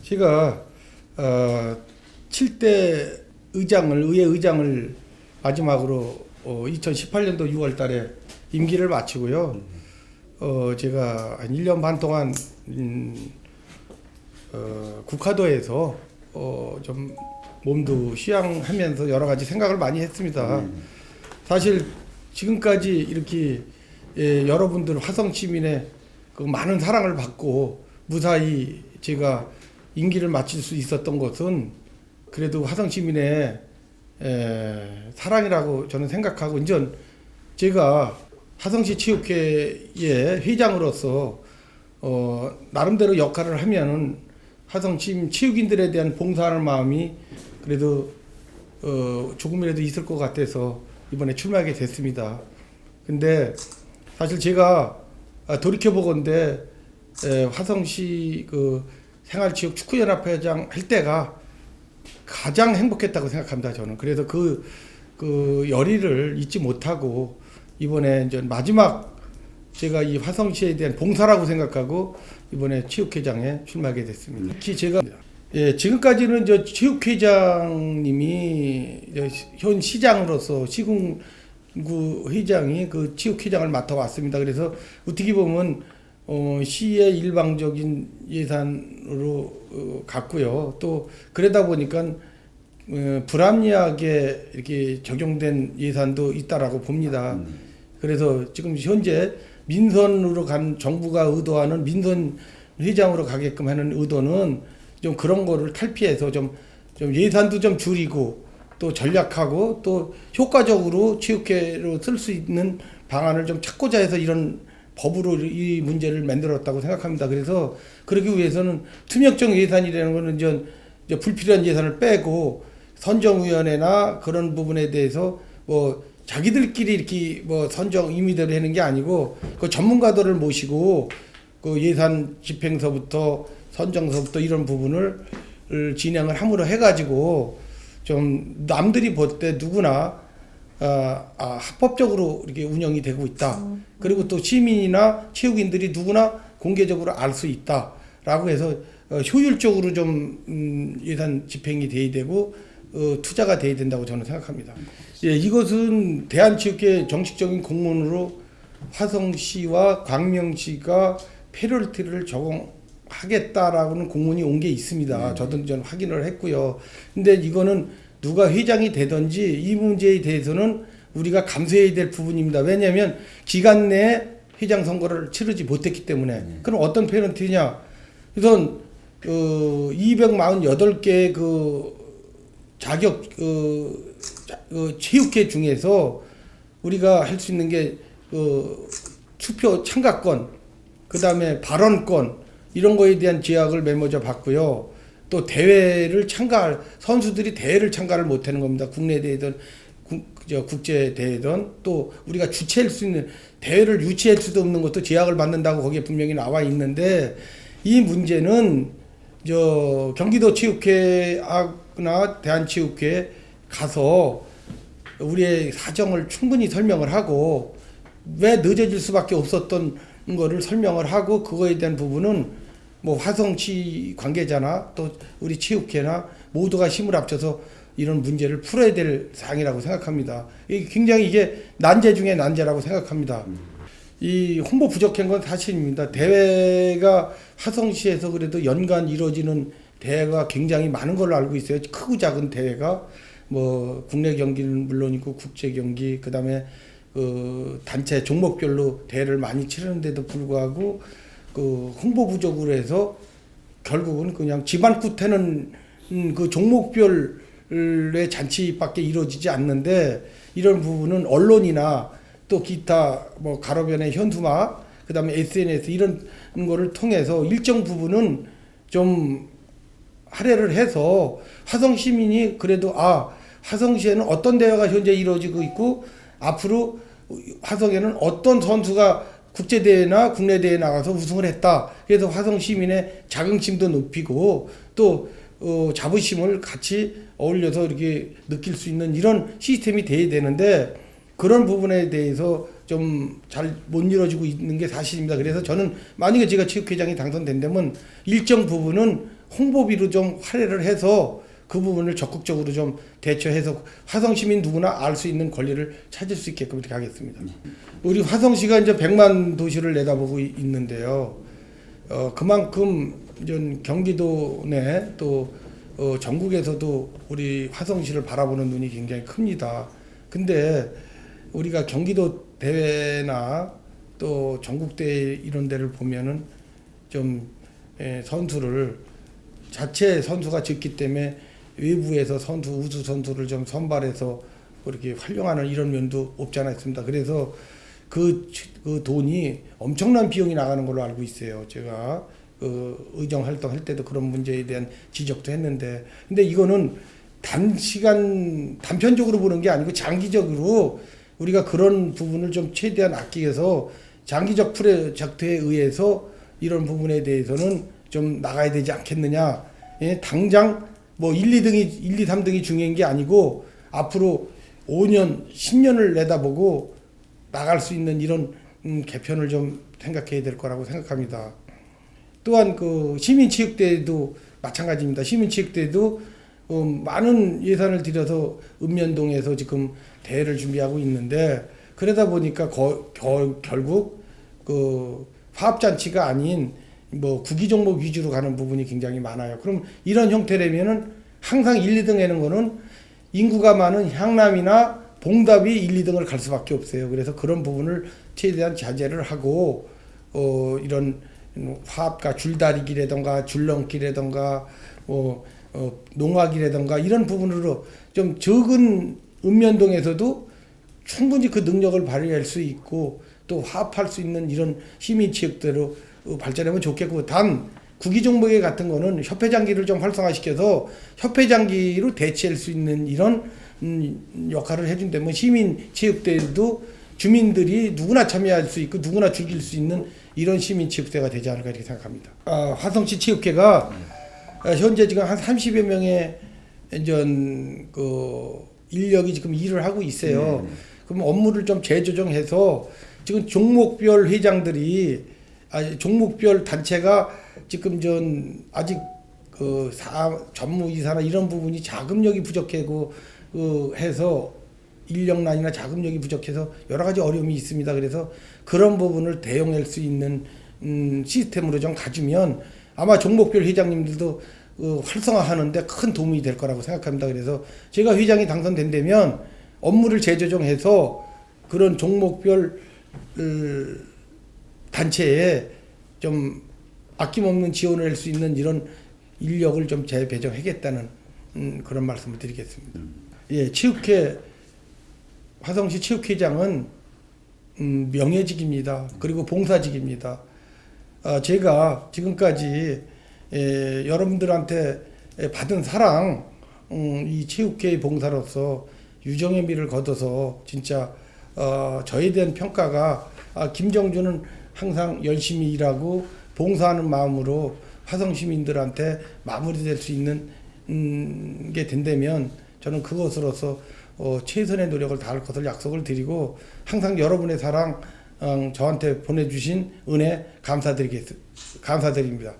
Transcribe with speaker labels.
Speaker 1: 제가 7대 의회 의장을 마지막으로 2018년도 6월 달에 임기를 마치고요. 제가 한 1년 반 동안 국화도에서 좀 몸도 휴양하면서 여러 가지 생각을 많이 했습니다. 사실 지금까지 이렇게 여러분들 화성 시민의 그 많은 사랑을 받고 무사히 제가 임기를 마칠 수 있었던 것은 그래도 화성 시민의 사랑이라고 저는 생각하고, 이제 제가 화성시 체육회의 회장으로서 나름대로 역할을 하면은 화성 시민 체육인들에 대한 봉사하는 마음이 그래도 조금이라도 있을 것 같아서 이번에 출마하게 됐습니다. 근데 사실 제가 돌이켜보건대 화성시 그 생활체육 축구연합회장 할 때가 가장 행복했다고 생각합니다. 저는 그래서 그 열의를 잊지 못하고 이번에 이제 마지막 제가 이 화성시에 대한 봉사라고 생각하고 이번에 체육회장에 출마하게 됐습니다. 특히 제가 지금까지는 저 체육회장님이 현 시장으로서 시군구 회장이 그 체육회장을 맡아왔습니다. 그래서 어떻게 보면 시의 일방적인 예산으로 갔고요. 또 그러다 보니까 불합리하게 이렇게 적용된 예산도 있다라고 봅니다. 그래서 지금 현재 민선으로 간 정부가 의도하는 민선 회장으로 가게끔 하는 의도는 좀 그런 거를 탈피해서 좀 예산도 좀 줄이고 또 전략하고 또 효과적으로 체육회로 쓸 수 있는 방안을 좀 찾고자 해서 이런 법으로 이 문제를 만들었다고 생각합니다. 그래서 그러기 위해서는 투명적 예산이라는 거는 이제 불필요한 예산을 빼고 선정위원회나 그런 부분에 대해서 뭐 자기들끼리 이렇게 뭐 선정 임의대로 하는 게 아니고 그 전문가들을 모시고 그 예산 집행서부터 선정서부터 이런 부분을 진행을 함으로 해가지고 좀 남들이 볼 때 누구나 합법적으로 이렇게 운영이 되고 있다. 그리고 또 시민이나 체육인들이 누구나 공개적으로 알 수 있다라고 해서 효율적으로 좀 예산 집행이 돼야 되고 투자가 돼야 된다고 저는 생각합니다. 이것은 대한체육회 정식적인 공문으로 화성시와 광명시가 페널티를 적용하겠다라고는 공문이 온 게 있습니다. 저도 전 확인을 했고요. 근데 이거는 누가 회장이 되든지 이 문제에 대해서는 우리가 감수해야 될 부분입니다. 왜냐하면 기간 내에 회장 선거를 치르지 못했기 때문에. 그럼 어떤 페널티냐? 우선 248개 그 자격 체육회 중에서 우리가 할 수 있는 게 투표 참가권, 그 다음에 발언권 이런 거에 대한 제약을 메모져 봤고요. 또 대회를 참가할 선수들이 대회를 참가를 못하는 겁니다. 국내 대회든 국제 대회든 또 우리가 주최할 수 있는 대회를 유치할 수도 없는 것도 제약을 받는다고 거기에 분명히 나와 있는데, 이 문제는 경기도 체육회나 대한체육회에 가서 우리의 사정을 충분히 설명을 하고 왜 늦어질 수밖에 없었던 거를 설명을 하고, 그거에 대한 부분은 뭐 화성시 관계자나 또 우리 체육회나 모두가 힘을 합쳐서 이런 문제를 풀어야 될 사항이라고 생각합니다. 굉장히 이게 난제 중에 난제라고 생각합니다. 이 홍보 부족한 건 사실입니다. 대회가 화성시에서 그래도 연간 이루어지는 대회가 굉장히 많은 걸로 알고 있어요. 크고 작은 대회가 뭐 국내 경기는 물론이고 국제 경기, 그다음에 단체 종목별로 대회를 많이 치르는데도 불구하고 그 홍보 부족으로 해서 결국은 그냥 집안 끝에는 그 종목별의 잔치밖에 이루어지지 않는데, 이런 부분은 언론이나 또 기타 뭐 가로변의 현수막, 그다음에 SNS 이런 거를 통해서 일정 부분은 좀 할애를 해서 화성 시민이 그래도 화성시에는 어떤 대회가 현재 이루어지고 있고 앞으로 화성에는 어떤 선수가 국제대회나 국내대회에 나가서 우승을 했다. 그래서 화성 시민의 자긍심도 높이고 또 자부심을 같이 어울려서 이렇게 느낄 수 있는 이런 시스템이 돼야 되는데, 그런 부분에 대해서 좀 잘 못 이루어지고 있는 게 사실입니다. 그래서 저는 만약에 제가 체육회장이 당선된다면 일정 부분은 홍보비로 좀 할애를 해서 그 부분을 적극적으로 좀 대처해서 화성시민 누구나 알 수 있는 권리를 찾을 수 있게끔 이렇게 하겠습니다. 우리 화성시가 이제 100만 도시를 내다보고 있는데요. 그만큼 이제 경기도 내 또 전국에서도 우리 화성시를 바라보는 눈이 굉장히 큽니다. 근데 우리가 경기도 대회나 또 전국대회 이런 데를 보면은 좀 선수를 자체 선수가 적기 때문에 외부에서 우수 선수를 좀 선발해서 그렇게 활용하는 이런 면도 없지 않아 있습니다. 그래서 그 돈이 엄청난 비용이 나가는 걸로 알고 있어요. 제가 의정 활동할 때도 그런 문제에 대한 지적도 했는데, 근데 이거는 단편적으로 보는 게 아니고 장기적으로 우리가 그런 부분을 좀 최대한 아끼기 위해서 장기적 프로젝트에 의해서 이런 부분에 대해서는 좀 나가야 되지 않겠느냐. 예, 당장 뭐 1, 2, 3등이 중요한 게 아니고 앞으로 5년, 10년을 내다보고 나갈 수 있는 이런 개편을 좀 생각해야 될 거라고 생각합니다. 또한 그 시민체육대회도 마찬가지입니다. 시민체육대회도 많은 예산을 들여서 읍면동에서 지금 대회를 준비하고 있는데, 그러다 보니까 결국 그 화합잔치가 아닌 뭐 구기 종목 위주로 가는 부분이 굉장히 많아요. 그럼 이런 형태라면은 항상 1, 2등 하는 거는 인구가 많은 향남이나 봉답이 1, 2등을 갈 수밖에 없어요. 그래서 그런 부분을 최대한 자제를 하고 이런 화합과 줄다리기라던가 줄넘기라던가 농악이라던가 이런 부분으로 좀 적은 읍면동에서도 충분히 그 능력을 발휘할 수 있고 또 화합할 수 있는 이런 시민체육대로 발전하면 좋겠고, 단 구기종목회 같은 거는 협회장기를 좀 활성화시켜서 협회장기로 대체할 수 있는 이런 역할을 해준다면 시민체육대도 주민들이 누구나 참여할 수 있고 누구나 즐길 수 있는 이런 시민체육대가 되지 않을까 이렇게 생각합니다. 화성시 체육회가 현재 지금 한 30여 명의 인력이 지금 일을 하고 있어요. 그럼 업무를 좀 재조정해서 지금 종목별 회장들이 종목별 단체가 지금 아직 전무이사나 이런 부분이 자금력이 부족하고 해서 인력난이나 자금력이 부족해서 여러 가지 어려움이 있습니다. 그래서 그런 부분을 대응할 수 있는 시스템으로 좀 가주면 아마 종목별 회장님들도 활성화하는데 큰 도움이 될 거라고 생각합니다. 그래서 제가 회장이 당선된다면 업무를 재조정해서 그런 종목별 단체에 좀 아낌없는 지원을 할 수 있는 이런 인력을 좀 재배정하겠다는 그런 말씀을 드리겠습니다. 예, 체육회 화성시 체육회장은 명예직입니다. 그리고 봉사직입니다. 제가 지금까지 여러분들한테 받은 사랑, 이 체육회의 봉사로서 유정의 미를 거둬서 진짜 저에 대한 평가가 김정주는 항상 열심히 일하고 봉사하는 마음으로 화성 시민들한테 마무리될 수 있는 게 된다면 저는 그것으로서 최선의 노력을 다할 것을 약속을 드리고 항상 여러분의 사랑 저한테 보내주신 은혜 감사드립니다.